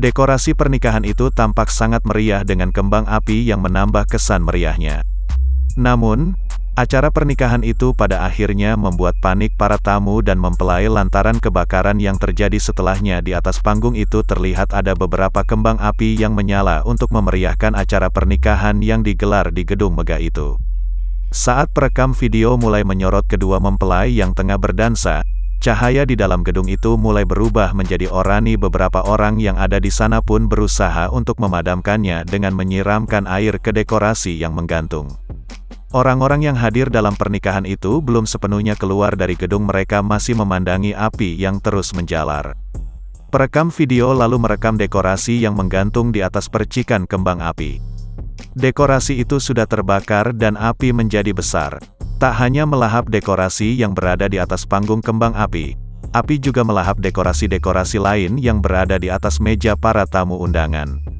Dekorasi pernikahan itu tampak sangat meriah dengan kembang api yang menambah kesan meriahnya. Namun, acara pernikahan itu pada akhirnya membuat panik para tamu dan mempelai lantaran kebakaran yang terjadi setelahnya. Di atas panggung itu terlihat ada beberapa kembang api yang menyala untuk memeriahkan acara pernikahan yang digelar di gedung megah itu. Saat perekam video mulai menyorot kedua mempelai yang tengah berdansa, cahaya di dalam gedung itu mulai berubah menjadi oranye. Beberapa orang yang ada di sana pun berusaha untuk memadamkannya dengan menyiramkan air ke dekorasi yang menggantung. Orang-orang yang hadir dalam pernikahan itu belum sepenuhnya keluar dari gedung, mereka masih memandangi api yang terus menjalar. Perekam video lalu merekam dekorasi yang menggantung di atas percikan kembang api. Dekorasi itu sudah terbakar dan api menjadi besar. Tak hanya melahap dekorasi yang berada di atas panggung kembang api juga melahap dekorasi-dekorasi lain yang berada di atas meja para tamu undangan.